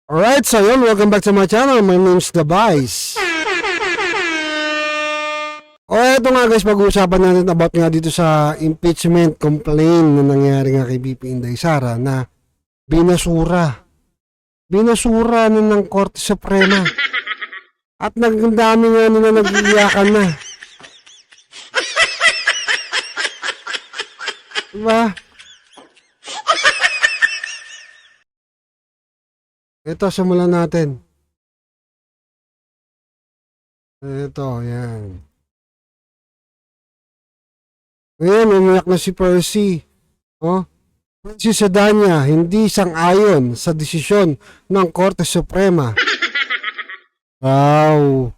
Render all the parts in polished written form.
Alright, so yun, welcome back to my channel. My name's Gabais. O eto nga guys, pag-uusapan natin about nga dito sa impeachment complaint na nangyari nga kay BP Inday Sara na binasura. Binasura na ng Korte Suprema. At nagdami nga nila nag-iiyakan na. Diba? Ito, simulan natin. Ito, yan. Ngayon, umiyak na si Percy. Oh? Si Sedania, hindi sang-ayon sa desisyon ng Korte Suprema. Wow.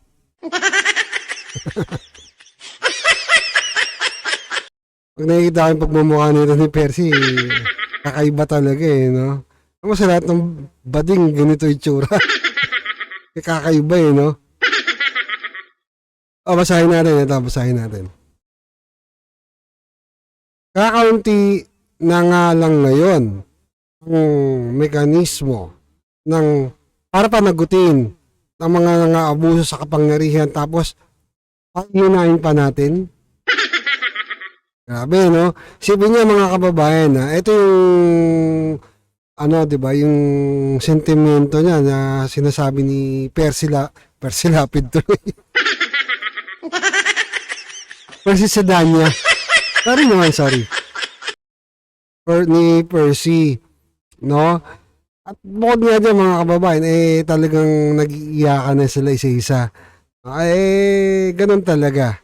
Pag nakikita ko yung pagmumukha nito ni Percy, kakaiba talaga eh, no? Ano sa lahat ng bading ganito itsura? Kakaiba eh, no? O, basahin natin. Ito, basahin natin. Kakaunti na nga lang ngayon ang mekanismo ng para panagutin ang mga nang-aabuso sa kapangyarihan tapos pahihinain pa natin. Grabe, no? Sipin niya mga kababayan na ito yung ano, 'di ba, yung sentimento niya na sinasabi ni Percy Lapid tuloy. Percy Sedania. Sorry naman, sorry. Ni Percy, no? At bukod nga dyan mga kababayan, talagang nag-iiyakan na sila isa-isa. Ganun talaga.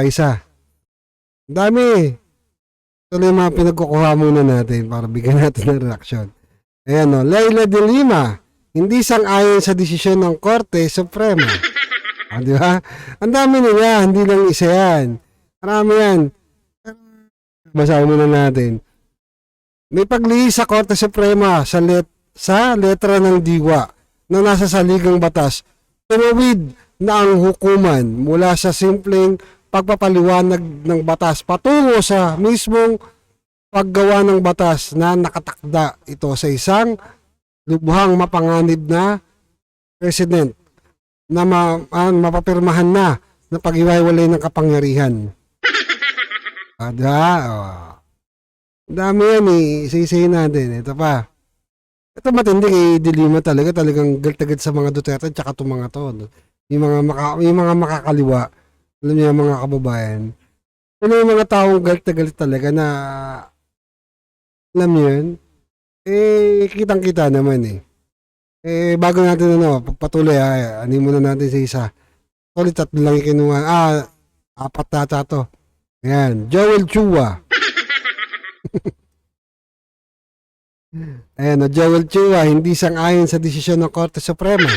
Isa. Dami. Ito yung mga pinagkukuha muna natin para bigyan natin ng reaksyon. Ayan, no? Leila de Lima, hindi sang-ayon sa desisyon ng Korte Suprema. Di ba? Ang dami nila, hindi lang isa yan. Marami yan. Basahin muna natin. May paglihis sa Korte Suprema sa letra ng diwa na nasa saligang batas. Tumawid na ang hukuman mula sa simpleng pagpapaliwanag ng batas patungo sa mismong paggawa ng batas na nakatakda ito sa isang lubhang mapanganib na president na mapapirmahan na pag-iwalay ng kapangyarihan. Dami yan eh. Isa-isayin natin. Ito pa. Ito matindi de Lima talaga. Talagang galtagad sa mga Duterte at saka itong mga to. Yung mga makakaliwa. Alam niyo mga kababayan. Ano yung mga taong galit talaga na alam niyo yun? Kitang-kita naman eh. Bago natin pagpatuloy anin muna natin sa isa. Sorry, 3 lang yung kinuha. 4 tata to. Ayan, Joel Chua. Ayan, Joel Chua, hindi sang-ayon sa desisyon ng Korte Suprema.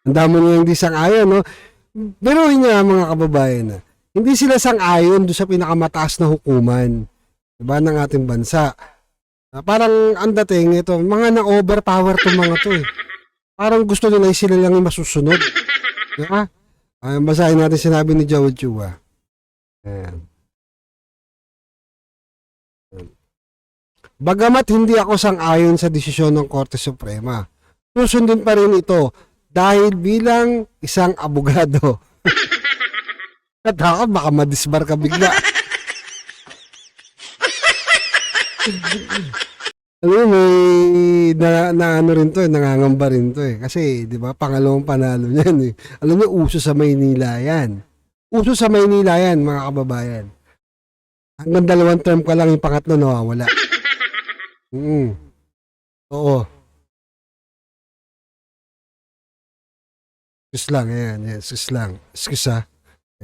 Ang dami niya hindi sang-ayon, no? Pero niya mga kababayan na, hindi sila sang-ayon doon sa pinakamataas na hukuman, diba, ng ating bansa. Parang ang dating ito, mga na-overpower itong mga to eh. Parang gusto nila sila lang yung masusunod. Diba? Basahin natin sinabi ni Joel Chua. Ayan. Bagamat hindi ako sang-ayon sa desisyon ng Korte Suprema, susundin pa rin ito dahil bilang isang abogado. Natakot baka madisbar ka bigla. Alam mo, ano rin to, nangangamba rin to eh. Kasi, di ba, pangalawang panalo niyan eh. Alam mo, uso sa Maynila yan. Uso sa Maynila yan, mga kababayan. Hanggang 2 term ka lang, yung pangatlo nawawala. Oo. Excuse lang, yan. Excuse lang. Excuse ha.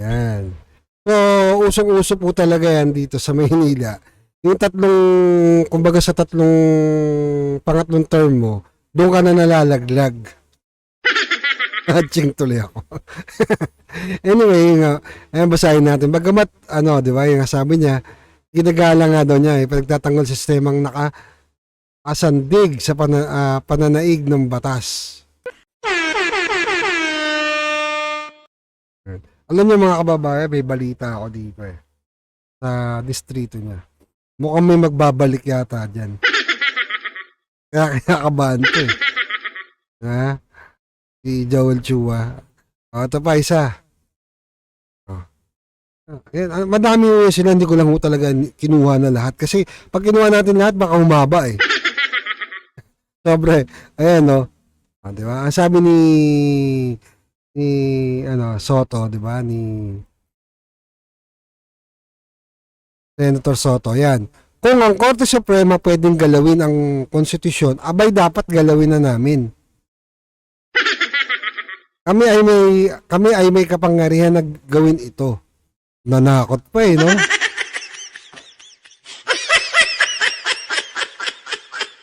Yan. So, usong-uso po talaga yan dito sa Maynila. Yung kumbaga sa pangatlong term mo, doon ka na nalalaglag. Hatching tuloy ako. Anyway, ayan, basahin natin. Bagamat, di ba, yung sabi niya, ginagala nga daw niya, pinagtatanggol sistemang nakasandig sa pananaig ng batas. Alam niyo mga kababayan, may balita ako dito eh. Sa distrito niya. Mukhang may magbabalik yata dyan. Kaya kinakabahan to eh. Ha? Si Joel Chua. Ito pa isa. Oh. Yan, madami yung sila, hindi ko lang ho talaga kinuha na lahat. Kasi pag kinuha natin lahat, baka humaba eh. Sobre. Ayan, no? Di ba? Ang sabi ni Soto, di ba? Ni Senator Soto, yan. Kung ang Korte Suprema pwedeng galawin ang konstitusyon, abay dapat galawin na namin. Kami ay may kapangyarihan na gawin ito. Nanakot pa eh, no?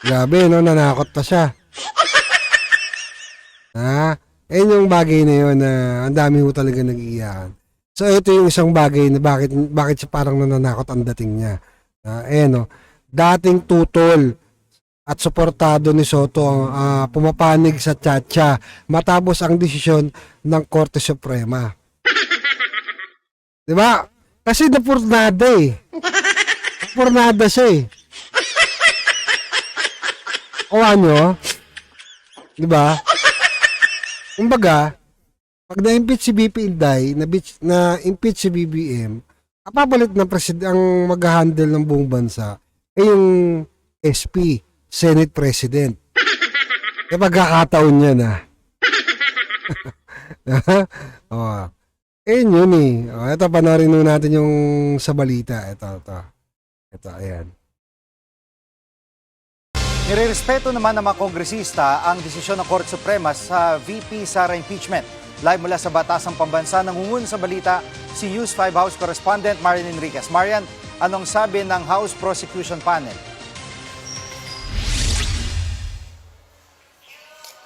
Grabe, no? Nanakot pa siya. Ha? Yung bagay na yun na ang dami ho talaga nag-iiyakan. So, ito yung isang bagay na bakit siya parang nananakot ang dating niya. No? Dating tutol at suportado ni Soto ang pumapanig sa tsa-tsa matapos ang desisyon ng Korte Suprema. Di ba? Kasi napurnada eh. Napurnada siya eh. Kuha nyo? Di ba? Kumbaga, pag na-impeach si BP Inday, na-impeach si BBM, papalit ng ang mag-handle ng buong bansa ay yung SP, Senate President. Kaya pagkakataon niya na. Oh. Yun eh. Ito, panoorin nun natin yung sa balita. Ito, ayan. Nirerespeto naman ng mga kongresista ang desisyon ng Korte Suprema sa VP Sara impeachment. Live mula sa Batasang Pambansa, nangungun sa balita si News 5 House Correspondent Marian Enriquez. Marian, anong sabi ng House Prosecution Panel?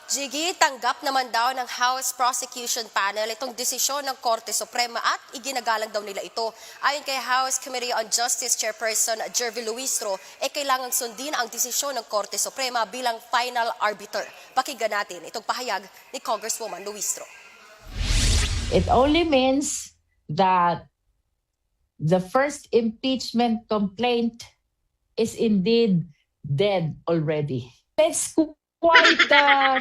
Jiggy, tanggap naman daw ng House Prosecution Panel itong desisyon ng Korte Suprema at iginagalang daw nila ito. Ayon kay House Committee on Justice Chairperson Jervy Luistro, kailangang sundin ang desisyon ng Korte Suprema bilang final arbiter. Pakinggan natin itong pahayag ni Congresswoman Luistro. It only means that the first impeachment complaint is indeed dead already. It's quite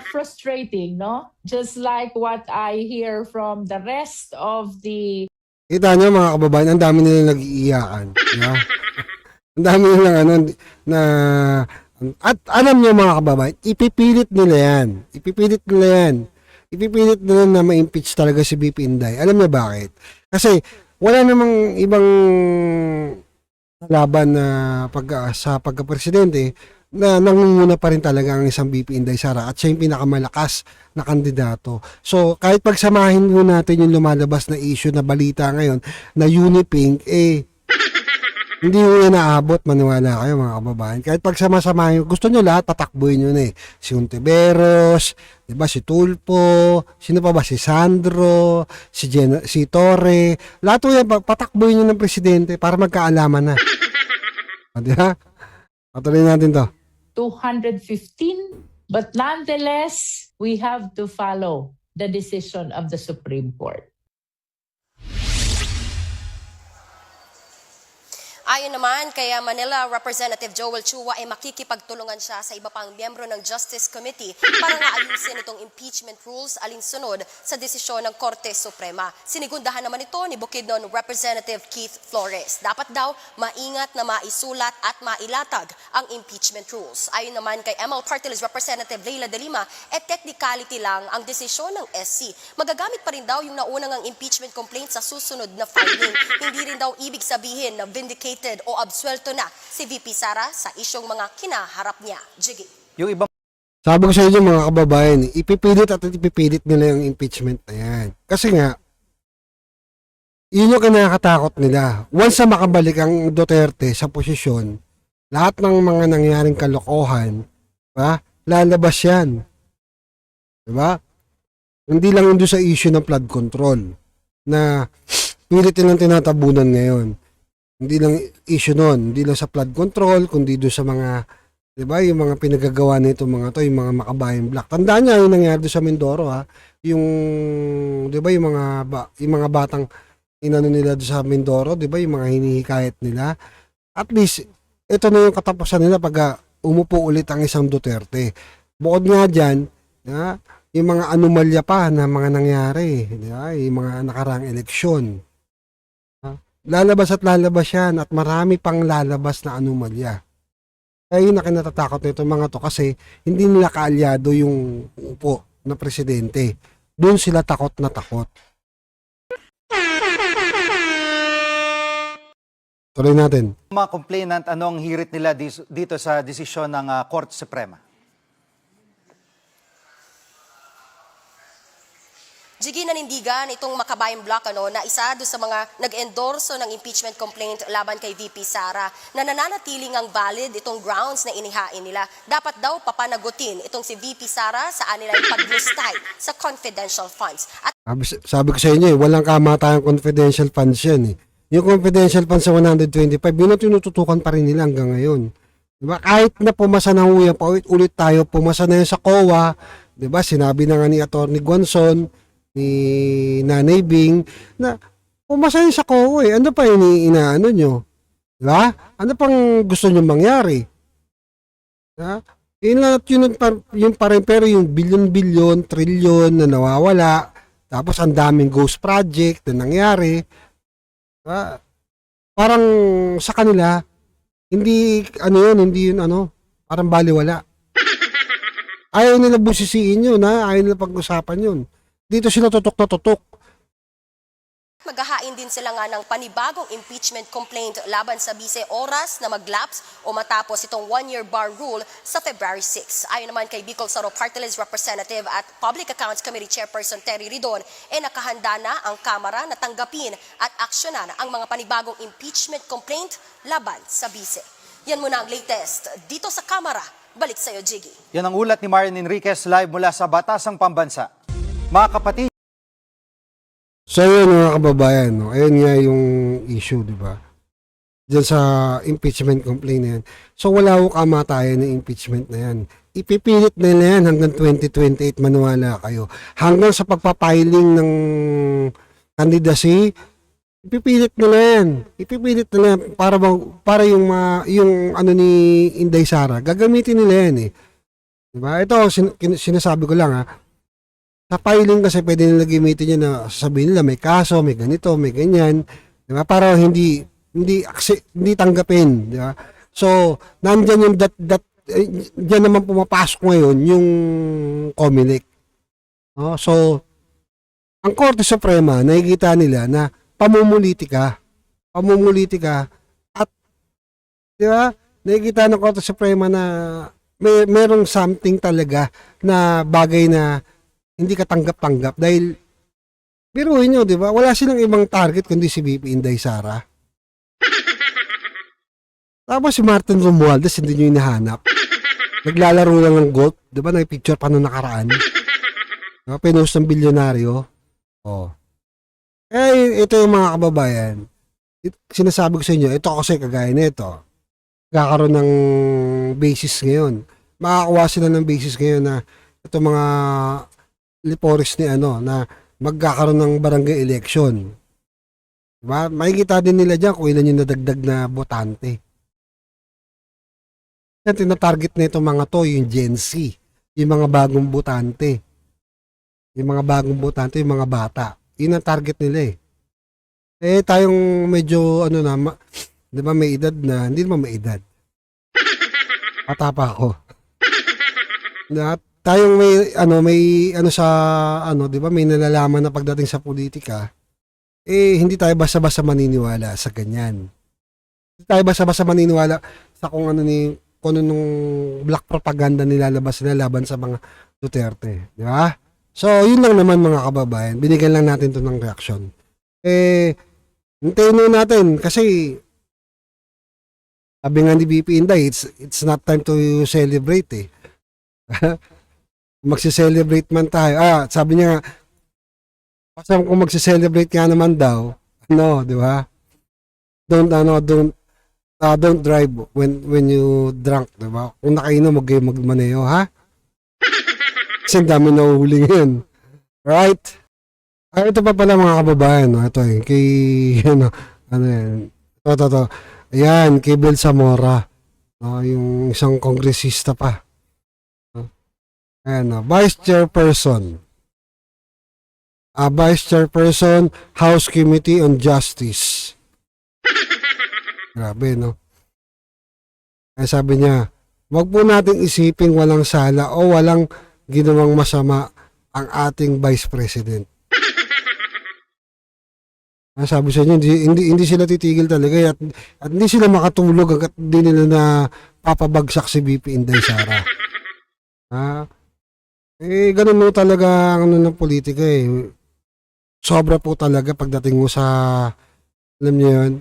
frustrating, no? Just like what I hear from the rest of the... Kita nyo mga kababayan, ang dami nila nag-iiyakan. Yeah? Ang dami nilang at alam nyo mga kababayan, ipipilit nila yan. Ipipilit nila na ma-impeach talaga si BP Inday. Alam nyo bakit? Kasi wala namang ibang laban na sa pagka-presidente na nangunguna pa rin talaga ang isang BP Inday Sara at siya yung pinakamalakas na kandidato. So, kahit pagsamahin mo natin yung lumalabas na issue na balita ngayon na Unipink, hindi mo yan naabot, maniwala kayo mga kababayan. Kahit pagsama-samahin, gusto nyo lahat, patakbuhin nyo na eh. Si Untiveros, diba, si Tulpo, sino pa ba, si Sandro, si Torre, lahat po yan, patakbuhin nyo ng presidente para magkaalaman na. Diba? Patuloy natin to. 215, but nonetheless, we have to follow the decision of the Supreme Court. Ayon naman kay Manila Representative Joel Chua ay makikipagtulungan siya sa iba pang miyembro ng Justice Committee para nga ayusin itong impeachment rules alinsunod sa desisyon ng Korte Suprema. Sinigundahan naman ito ni Bukidnon Representative Keith Flores. Dapat daw maingat na maisulat at mailatag ang impeachment rules. Ayon naman kay ML Party List Representative Leila De Lima, technicality lang ang desisyon ng SC. Magagamit pa rin daw yung naunang ang impeachment complaint sa susunod na filing. Hindi rin daw ibig sabihin na vindicated o absuelto na si VP Sara sa isyong mga kinaharap niya. Jiggy. Yung ibang Sabi ko sa inyo mga kababayan, ipipilit nila yung impeachment na yan. Kasi nga, yun yung kinakatakot nila. Once na makabalik ang Duterte sa posisyon, lahat ng mga nangyaring kalokohan, diba, lalabas yan. Diba? Hindi lang yun sa issue ng flood control na pilit nilang tinatabunan ngayon. Hindi lang issue nun, hindi lang sa flood control, kundi doon sa mga, di ba, yung mga pinagagawa nito mga to, yung mga makabayan black. Tandaan niya yung nangyari doon sa Mindoro, ha? Yung, di ba, yung mga batang inano nila doon sa Mindoro, di ba, yung mga hinihikayat nila. At least, ito na yung katapusan nila pag umupo ulit ang isang Duterte. Bukod nga dyan, Yeah? Yung mga anomalya pa na mga nangyari, di ba? Yung mga nakaraang eleksyon. Lalabas at lalabas yan at marami pang lalabas na anomalya. Kaya yun na kinatatakot nito mga to kasi hindi nila kaalyado yung upo na presidente. Doon sila takot na takot. Tuloy natin. Mga complainant, anong hirit nila dito sa desisyon ng Korte Suprema? Jiggy, nanindigan itong Makabayan Block na isa doon sa mga nag-endorso ng impeachment complaint laban kay VP Sara na nananatiling ang valid itong grounds na inihain nila. Dapat daw papanagutin itong si VP Sara sa anilang paglustay sa confidential funds. At Sabi ko sa inyo, walang kamatayang confidential funds yan. Yung confidential funds sa 125, yun ang tinututukan pa rin nila hanggang ngayon. Diba? Kahit na pumasa na huya, paulit-ulit tayo, pumasa na yun sa COA, diba? Sinabi na nga ni Atty. Guanzon, ni Nanay Bing, na pumasa yun sa COA. Ano pa inaano nyo? Diba? Ano pang gusto nyo mangyari? Diba? Yun lang at yun pa rin, pero yung bilyon-bilyon, trilyon na nawawala, tapos ang daming ghost project na nangyari, parang sa kanila, hindi yun, parang baliwala. Ayaw nila busisiin yun, ayaw nila pag-usapan yun. Dito sila tutok na tutok. maghahain din sila nga ng panibagong impeachment complaint laban sa bise oras na maglapse o matapos itong one-year bar rule sa February 6. Ayon naman kay Bicol Saro Party List Representative at Public Accounts Committee Chairperson Terry Ridon, nakahanda na ang Kamara na tanggapin at aksyonan ang mga panibagong impeachment complaint laban sa bise. Yan muna ang latest dito sa Kamara. Balik sa'yo, Jiggy. Yan ang ulat ni Marian Enriquez live mula sa Batasang Pambansa. Mga kapatid, So yun mga kababayan, ayun nga yung issue, di ba? Diyan sa impeachment complaint na yan. So wala ko kamatayan ng impeachment na yan. Ipipilit nila yan hanggang 2028, maniwala kayo. Hanggang sa pagpapiling ng candidacy, ipipilit nila yan. Ipipilit nila yan para yung ano ni Inday Sara, gagamitin nila yan eh. Di ba? Ito, sinasabi ko lang ha. Sa filing kasi pwede nila gamitin yan na sasabihin nila may kaso, may ganito, may ganyan. Di ba? Para hindi tanggapin. Di ba? So, nandyan yung dyan naman pumapasok ngayon yung COMELEC. So, ang Korte Suprema, nakikita nila na pamumuliti ka at di ba? Nakikita ng Korte Suprema na merong something talaga na bagay na hindi ka tanggap-tanggap dahil biruin nyo, di ba? Wala silang ibang target kundi si VP Inday Sara. Tapos si Martin Romualdez hindi nyo hinahanap. Naglalaro lang ng golf, di ba? Nag-picture pa nung nakaraan. Diba? Pinost ng bilyonaryo. Ito yung mga kababayan. Sinasabi ko sa inyo, ito kasi kagaya nito. Kakaroon ng basis ngayon. Makakuha sila ng basis ngayon na ito mga liporis ni na magkakaroon ng barangay election. Diba? Makikita din nila dyan kung ilan yung nadagdag na botante. Yan, tinatarget na itong mga to, yung Gen Z, yung mga bagong botante. Yung mga bagong botante, yung mga bata. Yun ang target nila eh. Tayong medyo, di ba may edad na, hindi naman may edad. Bata pa ako. Tayong di ba may nalalaman na pagdating sa politika, hindi tayo basta-basta maniniwala sa ganyan. Hindi tayo basta-basta maniniwala sa kung ano nung black propaganda nilalabas nila laban sa mga Duterte, di ba? So, yun lang naman mga kababayan, binigyan lang natin to ng reaction. Hintayin natin kasi sabi nga ni VP Inday, it's not time to celebrate eh. Magse-celebrate man tayo. Sabi niya nga, pasang kung magse-celebrate nga naman daw, di ba? Don't drive when you drunk, di ba? Kung nakainom, huwag kayo magmaneho, ha? Kasi ang dami nahuhuli ngayon. Right? Ito pa pala mga kababayan, no? Ito kay, ito. Ayan, kay Bel Zamora. Yung isang kongresista pa. Ayan, Vice Chairperson. Vice Chairperson, House Committee on Justice. Grabe, no? Kaya sabi niya, wag po nating isiping walang sala o walang ginawang masama ang ating Vice President. Sabi sa inyo, hindi sila titigil talaga at hindi sila makatulog hanggat hindi nila na papabagsak si VP Inday Sara. Ganun mo talaga ang ng politika eh. Sobra po talaga pagdating mo sa, alam niyo yun,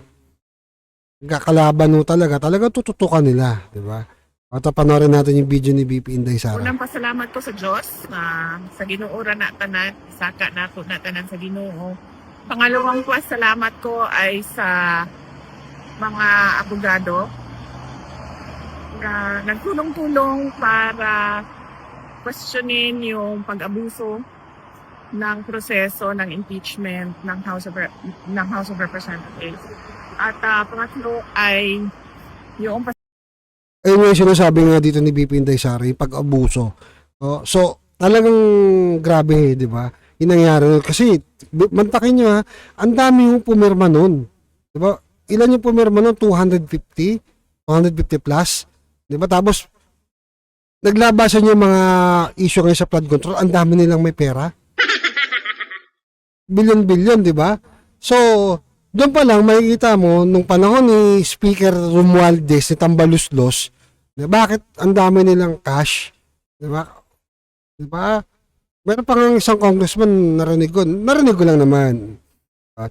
kakalaban mo talaga tututukan nila, di ba? At panoorin natin yung video ni VP Inday Sara. Unang pasalamat ko sa Diyos sa Ginoo na tanan, saka nato na tanan sa Ginoo. Pangalawang pasalamat ko ay sa mga abogado na nagtulong-tulong para questionin yung pag-abuso ng proseso ng impeachment ng House of Representatives. At pangatlo ay yung Ayun yung sinasabi nga dito ni VP Inday Sara, yung pag-abuso. So, talagang grabe, di ba? Yung nangyari. Kasi, mantakin nyo ang dami yung pumirma nun. Di ba? Ilan yung pumirma nun? 250? 250 plus? Di ba? Tapos, naglabasan yung mga issue ngayon sa flood control. Ang dami nilang may pera. Bilyon-bilyon, di ba? So, doon pa lang makikita mo, nung panahon ni Speaker Romualdez, ni Tambaluslos, bakit ang dami nilang cash? Di ba? Di ba? Meron pa nga isang congressman narinig ko lang naman.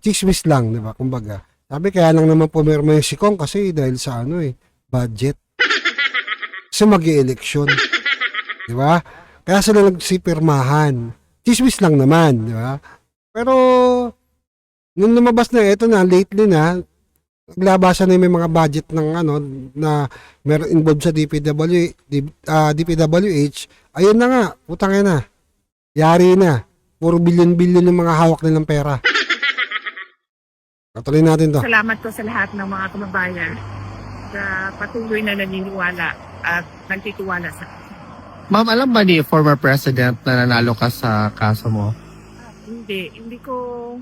Chismis lang, di ba? Kumbaga. Sabi kaya lang naman pumirma yung si Kong kasi dahil sa budget. Kasi mag-i-election. Di ba? Kaya sila nagsipirmahan. Chismis lang naman, di ba? Pero nung lumabas na ito na lately na naglabasan na may mga budget ng na meron involved sa DPWH, ayun na nga, putang ina. Yari na. Puro bilyon-bilyon yung mga hawak nilang pera. Patuloy natin to. salamat ko sa lahat ng mga kababayan na patuloy na naniniwala at nagtitiwala sa akin. Ma'am, alam ba ni former president na nanalo ka sa kaso mo? Hindi ko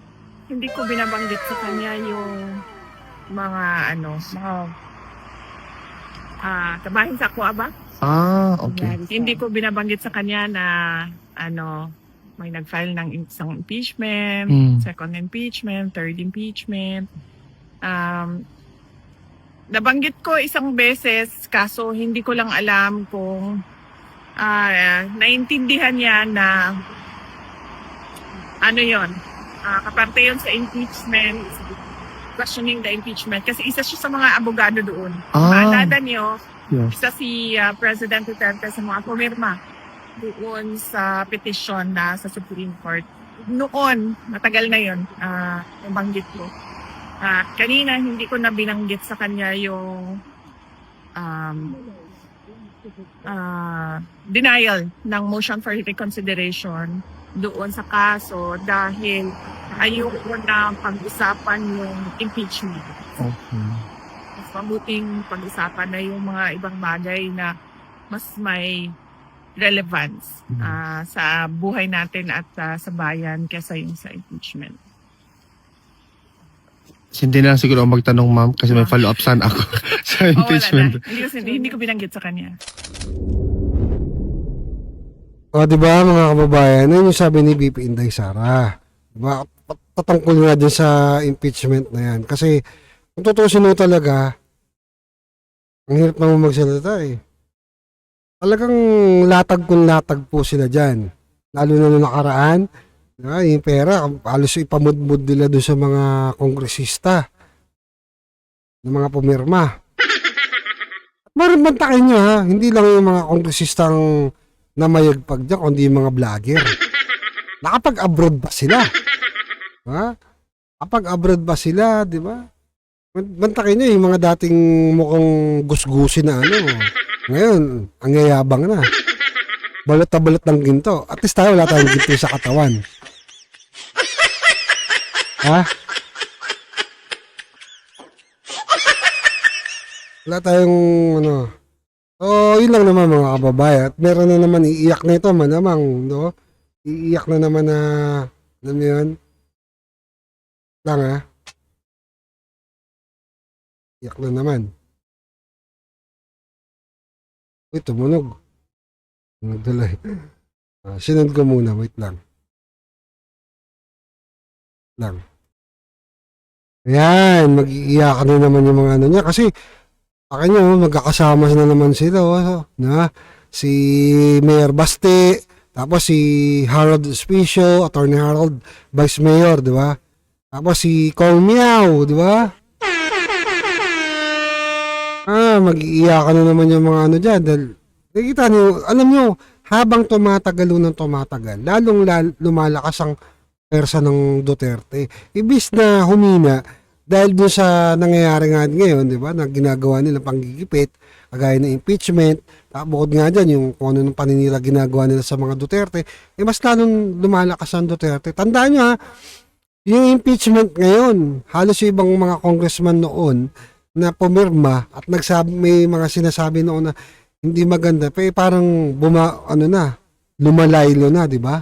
binabanggit sa kanya yung mga kabahin sa kuwa ba? Okay. Hindi ko binabanggit sa kanya na may nag-file ng isang impeachment, second impeachment, third impeachment. Nabanggit ko isang beses kaso hindi ko lang alam kung naintindihan niya na kaparte yun sa impeachment, questioning the impeachment. Kasi isa siya sa mga abogado doon. Maalala niyo, Yes. isa si President Duterte sa mga pumirma doon sa petition na sa Supreme Court. Noon, matagal na yun, nabanggit ko. Kanina, hindi ko na binanggit sa kanya yung denial ng motion for reconsideration doon sa kaso dahil ayoko na pag-usapan yung impeachment. Okay. Mas mabuting pag-usapan na yung mga ibang bagay na mas may relevance sa buhay natin at sa bayan kaysa yung sa impeachment. Hindi na lang siguro ako magtanong, ma'am, kasi may follow-up sana ako sa impeachment. Wala na. Hindi ko binanggit sa kanya. Di ba mga kababayan, yun yung sabi ni VP Inday Sara. Diba? Patungkol nga dyan sa impeachment na yan. Kasi, kung tutusin mo talaga, ang hirap naman magsalita eh. Talagang latag kung latag po sila dyan. Lalo na nung nakaraan, diba? Yung pera, halos ipamudmud nila doon sa mga kongresista, ng mga pumirma. At marambantakin nyo hindi lang yung mga kongresistang na mayagpag dyan, kundi yung mga vlogger. Nakapag-abroad ba sila? Kapag-abroad ba sila, di ba? Bantakin nyo yung mga dating mukhang gusgusin na ngayon, ang yayabang na. Balot na balot ng ginto. At least tayo wala tayong ginto sa katawan. Wala tayong So, yun lang naman mga kababayan. At meron na naman iiyak na ito, malamang, no? Iiyak na naman na, alam mo yun? Lang ha? Iiyak na naman. Uy, tumunog. Tumunog tuloy. Sinunod ko muna, wait lang. Ayan, mag-iiyak na naman yung mga ano niya. Kasi, akin nyo, magkakasama na naman sila. Oh, na? Si Mayor Baste, tapos si Harold Espicio, Attorney Harold, Vice Mayor, di ba? Tapos si Kong Miao, di ba? Mag-iiyakan na naman yung mga ano dyan. Dahil, nakikita nyo, alam nyo, habang tumatagal ng tumatagal, lalong lumalakas ang persa ng Duterte. Ibis na humina, dahil doon sa nangyayari nga ngayon, di ba, na ginagawa nila panggigipit, kagaya ng impeachment, bukod nga dyan, yung kung ano ng paninira ginagawa nila sa mga Duterte, mas lalong lumalakas ang Duterte. Tandaan nyo ha, yung impeachment ngayon, halos yung ibang mga congressman noon na pumirma at may mga sinasabi noon na hindi maganda, parang lumalaylo na, di ba?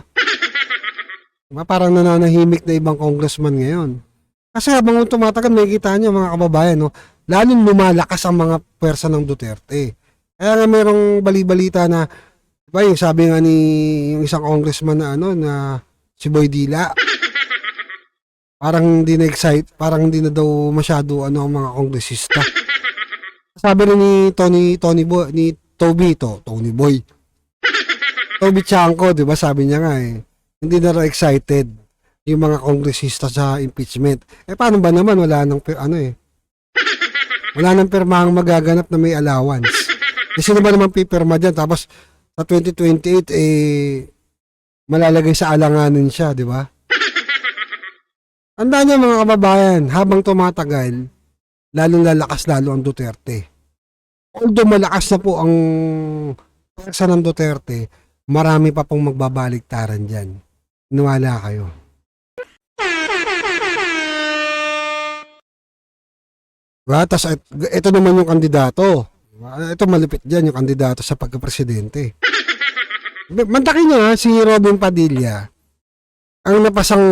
Diba? Parang nananahimik na ibang congressman ngayon. Kasi habang tumatagal, makikita niyo mga kababayan, no, lalong lumalakas ang mga pwersa ng Duterte. Kaya nga merong bali-balita na, diba, yung sabi nga ni yung isang congressman na na si Boy Dila, parang hindi na excite, parang hindi na daw masyado ang mga kongresista. Sabi rin ni Tony Boy, ni Tony Boy. Toby Chanko, diba, sabi niya nga hindi na raw excited yung mga kongresista sa impeachment. Paano ba naman wala nang wala nang pirmahang magaganap na may allowance. Sino ba naman pipirma diyan tapos sa 2028 malalagay sa alanganin siya, di ba? Tandaan niyo mga kababayan, habang tumatagal, lalong lalakas lalo ang Duterte. Although malakas na po ang pwersa ng Duterte, marami pa pong magbabaliktaran diyan. Niwala kayo. Diba? Tapos ito naman yung kandidato. Ito malupit dyan yung kandidato sa pagkapresidente. Mantakin nyo ha, si Robin Padilla. Ang napasang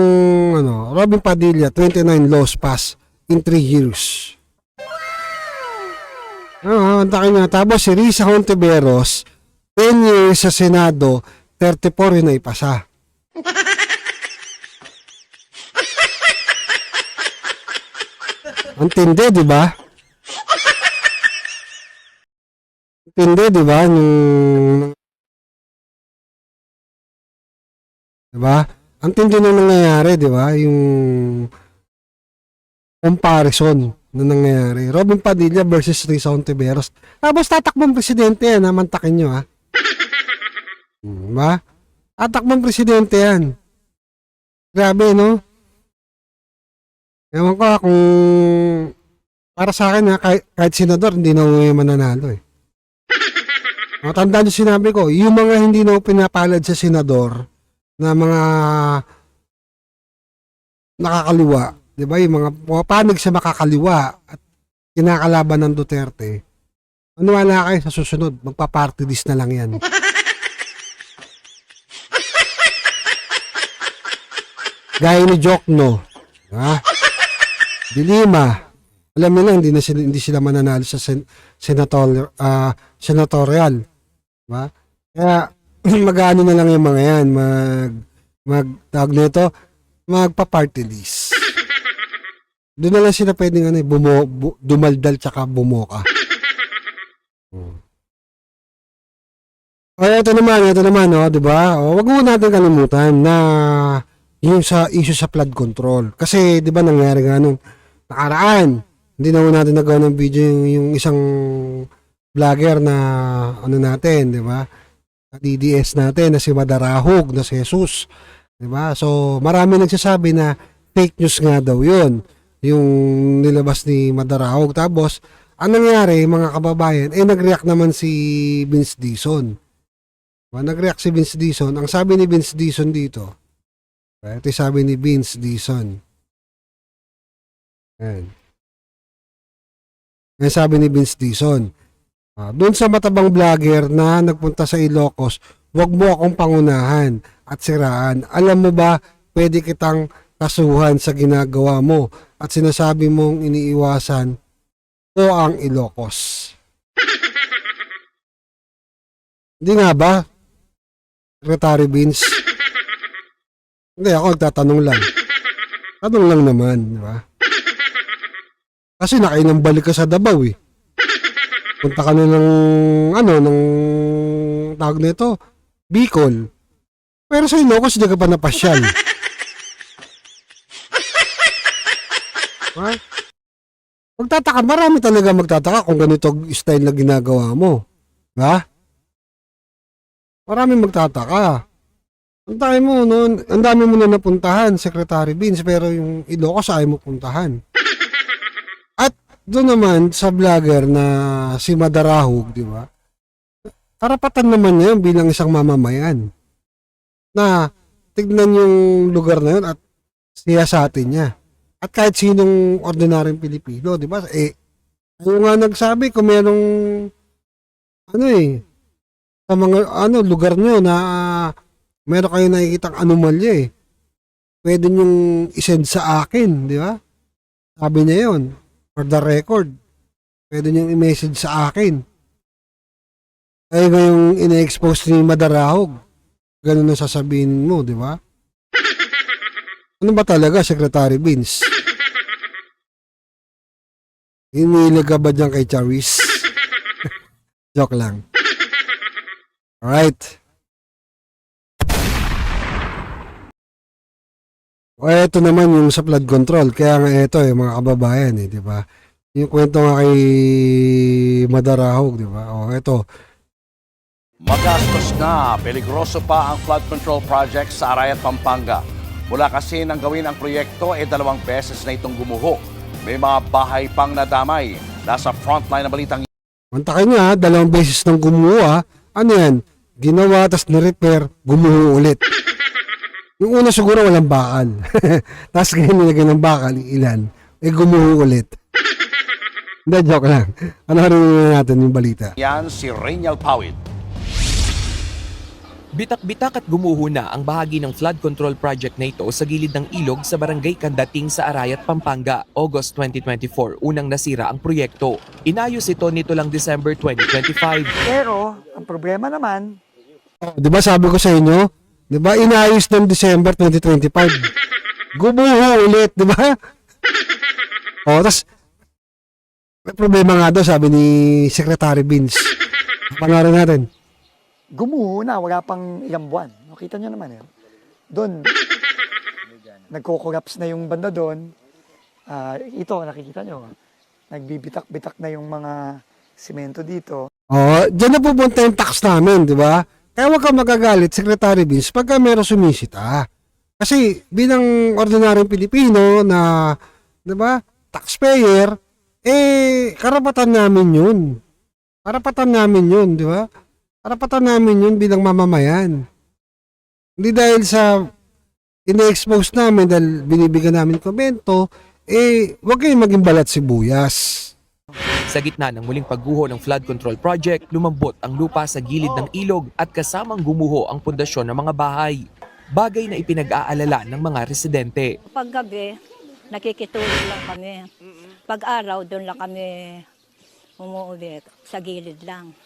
Robin Padilla, 29 laws passed in 3 years. Mantakin nyo. Tapos si Risa Hontiveros, 10 years sa Senado, 34 yun na ipasa. Ang tindi, di ba? Tindi, di ba? Di ba? Ang tindi na nangyayari, di ba? Yung comparison na nangyayari. Robin Padilla versus Risa Hontiveros. Tapos tatakbong presidente yan, mantakin nyo, ha? Di ba? Tatakbong presidente yan. Grabe, no? Ewan ko kung para sa akin kahit senador hindi na mananalo Tandaan nyo sinabi ko, yung mga hindi na pinapalad sa senador na mga nakakaliwa, di ba? Yung mga panig sa makakaliwa at kinakalaban ng Duterte, wala kayo sa susunod, magpa-party list na lang yan. Gaya ni Jokno, ha? Dilima. Alam mo lang, hindi sila mananalo sa senatorial. Diba? Kaya, mag-ano na lang yung mga yan, tawag nito, magpa-party list. Doon na lang sila pwedeng dumaldal tsaka bumoka. Ito naman, diba? Wag mo natin kalimutan na yung sa issue sa flood control. Kasi, di ba, nangyari nga nung nakaraan, hindi na natin nagawa ng video yung isang vlogger na natin, di ba? DDS natin na si Madarahog, na si Jesus. Di ba? So, marami nagsasabi na fake news nga daw yun. Yung nilabas ni Madarahog. Tapos, ang nangyari, mga kababayan, nag-react naman si Vince Dizon. Diba? Nag-react si Vince Dizon. Ang sabi ni Vince Dizon dito, ito sabi ni Vince Dizon. Ayan. Ang sabi ni Vince Dizon, Doon sa matabang vlogger na nagpunta sa Ilocos, wag mo akong pangunahan at siraan. Alam mo ba, pwede kitang kasuhan sa ginagawa mo at sinasabi mong iniiwasan ko ang Ilocos. Hindi nga ba, Secretary Vince? Hindi, ako nagtatanong lang. Tanong lang naman, di ba? Kasi nakailang balik ka sa Davao eh. Punta ka na ng, ng tawag nito, Bicol. Pero sa Ilocos, hindi ka pa napasyal. Ha? Magtataka, marami talaga magtataka kung ganito style na ginagawa mo. Ha? Marami magtataka. Ang dami mo na napuntahan, Secretary Vince, pero yung Ilocos ayaw mo puntahan. At doon naman sa vlogger na si Madarahog, di ba? Karapatan naman niya yun bilang isang mamamayan na tignan yung lugar na yun at siyasatin niya. At kahit sinong ordinaryong Pilipino, di ba? Yung nga nagsabi kung merong sa mga lugar nyo na meron kayo nakikitang anomalya pwede nyong isend sa akin, di ba? Sabi niya yun, for the record, pwede nyong i-message sa akin. Ay ngayong ina-expose ni Madarahog, ganun na sasabihin mo, di ba? Ano ba talaga, Secretary Vince? Hinilig ka ba dyan kay Charis? Joke lang. Alright. Ito naman yung sa flood control. Kaya nga ito mga kababayan di ba? Yung kwento nga kay Madarahog, di ba? Ito. Magastos na, peligroso pa ang flood control project sa Arayat, Pampanga. Mula kasi nang gawin ang proyekto, 2 beses na itong gumuho. May mga bahay pang nadamay. Nasa frontline ng balitang Mantakin niya, 2 beses nang gumuho Ano yan? Ginawa, tas ni-repair, gumuho ulit. Yung una siguro walang bakal. Tapos ngayon nilagay ng bakal, ilan. Gumuho ulit. Hindi, joke lang. Ano rin natin yung balita? yan si Reynald Pawid. Bitak-bitak at gumuho na ang bahagi ng flood control project na ito sa gilid ng ilog sa barangay Kandating sa Arayat, Pampanga, August 2024. Unang nasira ang proyekto. Inayos ito nito lang December 2025. Pero, ang problema naman, Di ba sabi ko sa inyo? Di ba inayos ng December 2025? Gumuho ulit, di ba? Tapos may problema nga daw, sabi ni Secretary Vince. Pangalan natin. gumuho na, wala pang ilang buwan. Nakita nyo naman Doon, nagko-collapse na yung banda doon. Ito, nakikita nyo. Nagbibitak-bitak na yung mga simento dito. Diyan na pupunta yung tax namin, di ba? Kaya huwag kang magagalit, Secretary Vince, pagka meron sumisita. Kasi bilang ordinaryong Pilipino na, di ba, taxpayer, karapatan namin yun. Karapatan namin yun, di ba? Karapatan namin yun bilang mamamayan. Hindi dahil sa ina-expose namin, dahil binibigyan namin komento, huwag kayong maging balat sibuyas. Sa gitna ng muling pagguho ng flood control project, lumambot ang lupa sa gilid ng ilog at kasamang gumuho ang pundasyon ng mga bahay. Bagay na ipinag-aalala ng mga residente. Pag gabi, nakikitulog lang kami. Pag araw, doon lang kami umuwi. Sa gilid lang.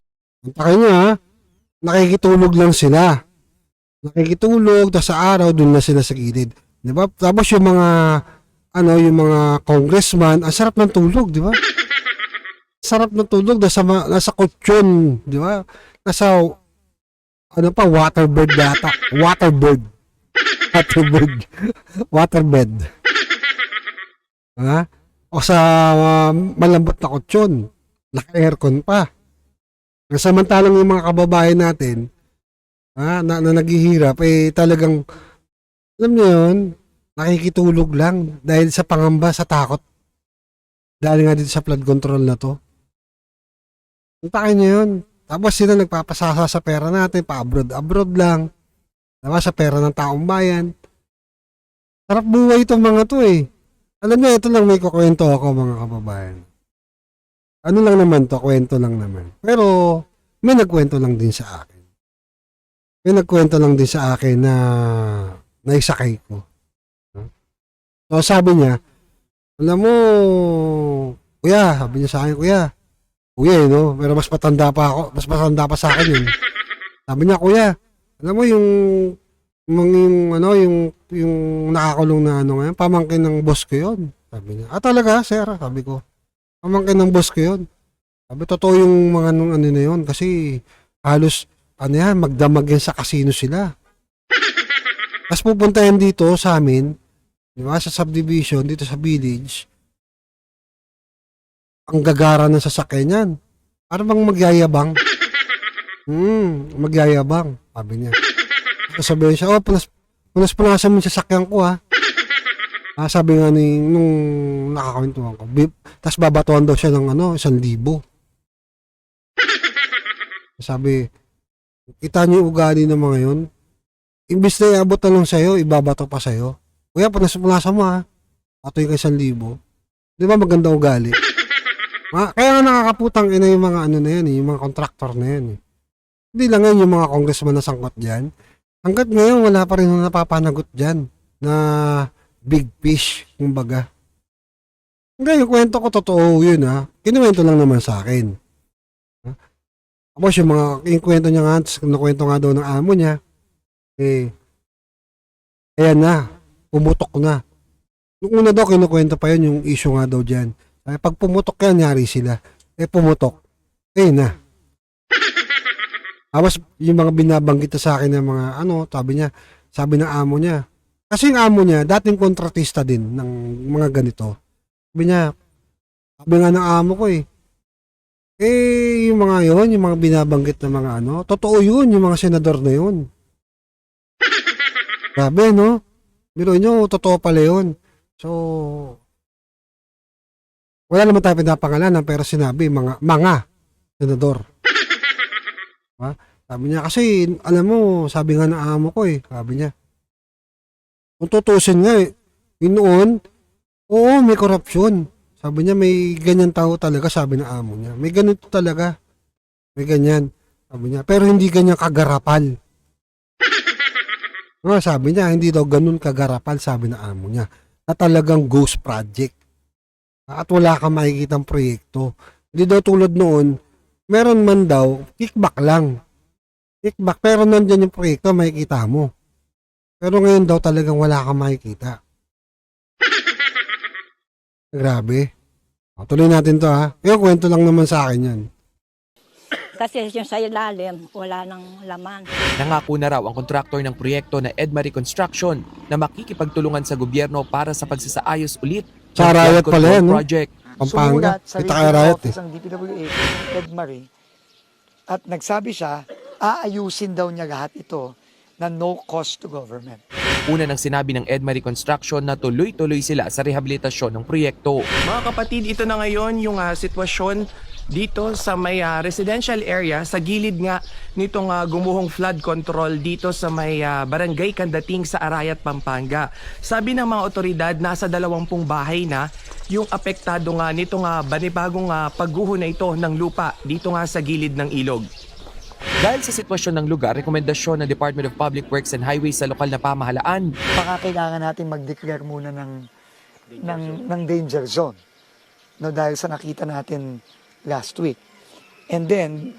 Antakin nyo nakikitulog lang sila. Nakikitulog, tapos sa araw, doon na sila sa gilid. Diba? Tapos yung mga, yung mga congressman, ang sarap ng tulog, di ba? Sarap ng tulog, nasa kutsyon, di ba? Nasa, waterbird data. Waterbird. Waterbed. O sa malambot na kutsyon. Naka-aircon pa. Samantalang yung mga kababayan natin, na naghihirap, talagang, alam niyo yun, nakikitulog lang dahil sa pangamba, sa takot. Dahil nga dito sa flood control na to. Puntakin nyo yun. Tapos sila nagpapasasa sa pera natin, pa-abroad lang. Diba, sa pera ng taong bayan. Sarap buhay itong mga to Alam niyo, ito lang may kukwento ako mga kababayan. ano lang naman to, kwento lang naman. Pero may nagkwento lang din sa akin. May nagkwento lang din sa akin na naisakay ko. So sabi niya, alam mo, kuya, sabi niya sa akin, kuya, no? Pero mas matanda pa ako, mas matanda pa sa akin yun. Sabi niya, kuya, alam mo yung nakakulong na ano ngayon, pamangkin ng boss ko yun. Sabi niya, talaga, sir, sabi ko, pamangkin ng boss ko yun. Sabi, totoo yung mga ano na yun, kasi halos, magdamag yan sa casino sila. Tapos pupunta yan dito sa amin, di ba, sa subdivision, dito sa village, ang gagara ng sasakyan yan. Para bang magyayabang? Magyayabang, sabi niya. Sabihin siya, punas-punasan mo yung sasakyan ko, ha. Sabi nga nung nakakwentuhan ko. Tapos babatuan daw siya ng 1,000. Sabi, kita niyo yung ugali ng mga yun. Imbis na iabot na lang sa'yo, ibabato pa sa'yo. Kuya, punas-punasan mo, ha. Patoy ka 1,000. Di ba maganda ugali? Kaya nga nakakaputang ina yung mga na yan, yung mga contractor na yan. Hindi lang yan yung mga congressman na sangkot dyan. Hanggat ngayon, wala pa rin napapanagot dyan na big fish, kumbaga. Hindi, yung kwento ko totoo yun, ha. Kinuwento lang naman sa akin. Tapos yung kwento niya nga, nakwento nga daw ng amo niya, ayan na, pumutok na. Nung una daw, kinukwento pa yun, yung issue nga daw dyan. Pag pumutok yan, nyari sila. Pumutok. Na. Tapos, yung mga binabanggit sa akin ng mga, sabi ng amo niya. Kasi yung amo niya, dating kontratista din ng mga ganito. Sabi nga ng amo ko yung mga yon, yung mga binabanggit na mga totoo yun, yung mga senador na yun. Grabe, no? Biro nyo, totoo pala yun. So, wala naman tayo pinapangalanan pero sinabi mga senador. Diba? Sabi niya kasi alam mo, sabi nga ng amo ko sabi niya. Kung tutusin nga yun noon, oo, may korupsyon. Sabi niya may ganyan tao talaga, sabi ng amo niya. May ganito talaga. May ganyan. Sabi niya, pero hindi ganyan kagarapal. Sabi niya, hindi daw ganun kagarapal, sabi ng amo niya. Na talagang ghost project. At wala kang makikitang proyekto. Hindi daw tulad noon, meron man daw, kickback lang. Kickback, pero nandyan yung proyekto, makikita mo. Pero ngayon daw talagang wala kang makikita. Grabe. Tuloy natin to, ha. Yung kwento lang naman sa akin yan. Kasi yung sa ilalim, wala nang laman. Nangako na raw ang kontraktor ng proyekto na Edmarie Construction na makikipagtulungan sa gobyerno para sa pagsasaayos ulit Sa Arayat pala yan, no? project. Pampanga. Sumulat sa Kita kay Arayat, office ng DPWH, Edmarie, at nagsabi siya, aayusin daw niya lahat ito na no cost to government. Una nang sinabi ng Edmarie Construction na tuloy-tuloy sila sa rehabilitasyon ng proyekto. Mga kapatid, ito na ngayon yung sitwasyon dito sa may residential area sa gilid nga nitong gumuhong flood control dito sa may barangay Kandating sa Arayat, Pampanga. Sabi ng mga otoridad, nasa 20 bahay na yung apektado nga nitong banibagong pagguho na ito ng lupa dito nga sa gilid ng ilog. Dahil sa sitwasyon ng lugar, rekomendasyon ng Department of Public Works and Highways sa lokal na pamahalaan. Baka kailangan natin mag-declare muna ng danger zone. No, dahil sa nakita natin last week. And then,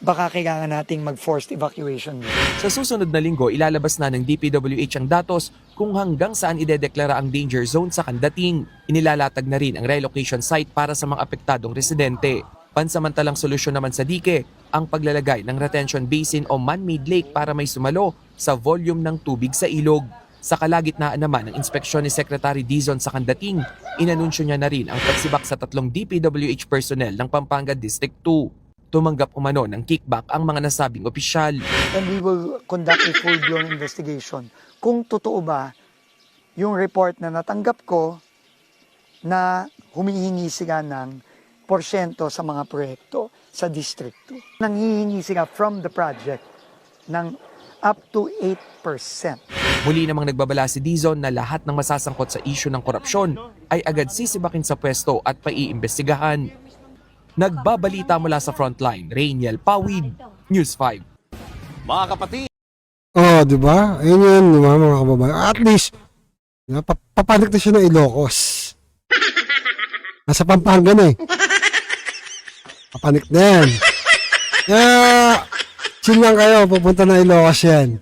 baka kailangan nating mag-forced evacuation. Sa susunod na linggo, ilalabas na ng DPWH ang datos kung hanggang saan idedeklara ang danger zone sa Kandating. Inilalatag na rin ang relocation site para sa mga apektadong residente. Pansamantalang solusyon naman sa dike, ang paglalagay ng retention basin o man-made lake para may sumalo sa volume ng tubig sa ilog. Sa kalagitnaan naman ng inspeksyon ni Secretary Dizon sa Kandating, inanunsyo niya na rin ang pagsibak sa 3 DPWH personnel ng Pampanga District 2. Tumanggap umano ng kickback ang mga nasabing opisyal. And we will conduct a full-blown investigation. Kung totoo ba yung report na natanggap ko na humihingi sila ng porsyento sa mga proyekto sa District 2. Nanghihingi sila from the project ng up to 8%. Muli namang nagbabala si Dizon na lahat ng masasangkot sa isyu ng korupsyon ay agad sisibakin sa pwesto at paiimbestigahan. Nagbabalita mula sa frontline, Rainiel Pawid, News 5. Mga kapatid, Oh, di ba? Ayun yun, di ba, mga kababayan. At least, di ba, papanik na siya ng Ilocos. Nasa Pampanga na eh. Papanik na yan. Kaya, chill lang kayo, pupunta na Ilocos yan.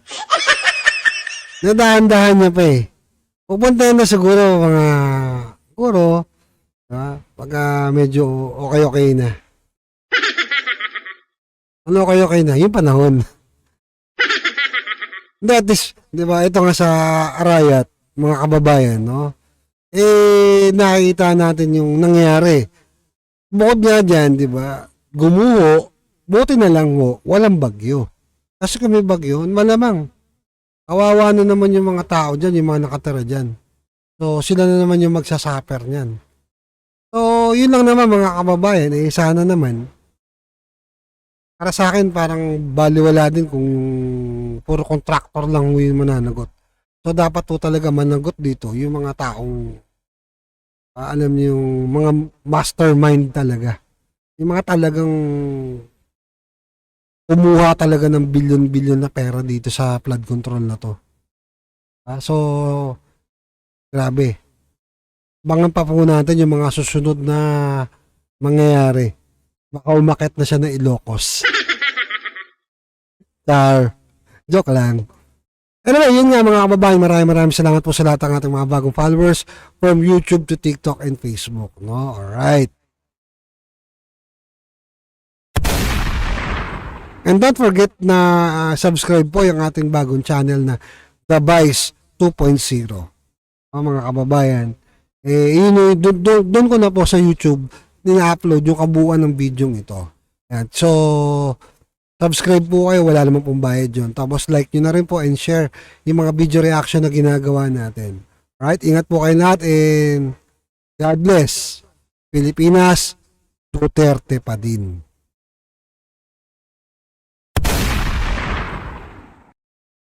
Nadahan-dahan niya pa eh. Pupunta na siguro, siguro, pagka medyo okay na. Ano okay na? Yung panahon. At least, di ba, ito nga sa Arayat, mga kababayan, no? Nakikita natin yung nangyari. Bukod nga dyan, di ba, gumuho, buti na lang ho, walang bagyo. Kasi kung may bagyo, malamang, kawawa na naman yung mga tao dyan, yung mga nakatira dyan. So, sila na naman yung magsasuffer niyan. So, yun lang naman mga kababayan, sana naman, para sa akin, parang baliwala din kung puro contractor lang yung mananagot. So, dapat po talaga managot dito yung mga taong, alam niyo, yung mga mastermind talaga. Yung mga talagang kumuha talaga ng bilyon-bilyon na pera dito sa flood control na to. So, grabe. Bangan pa po natin yung mga susunod na mangyayari. Baka umakit na siya ng Ilocos. Joke lang. Anyway, yun nga mga kababayan, maraming salamat po sa lahat ng ating mga bagong followers from YouTube to TikTok and Facebook. No? Alright. And don't forget na subscribe po yung ating bagong channel na The Vice 2.0. Mga kababayan, doon ko na po sa YouTube nina-upload yung kabuuan ng video ito. Yan. So, subscribe po kayo, wala namang pong bayad yun. Tapos like nyo na rin po and share yung mga video reaction na ginagawa natin. Right? Ingat po kayo lahat and God bless. Pilipinas, Duterte pa din.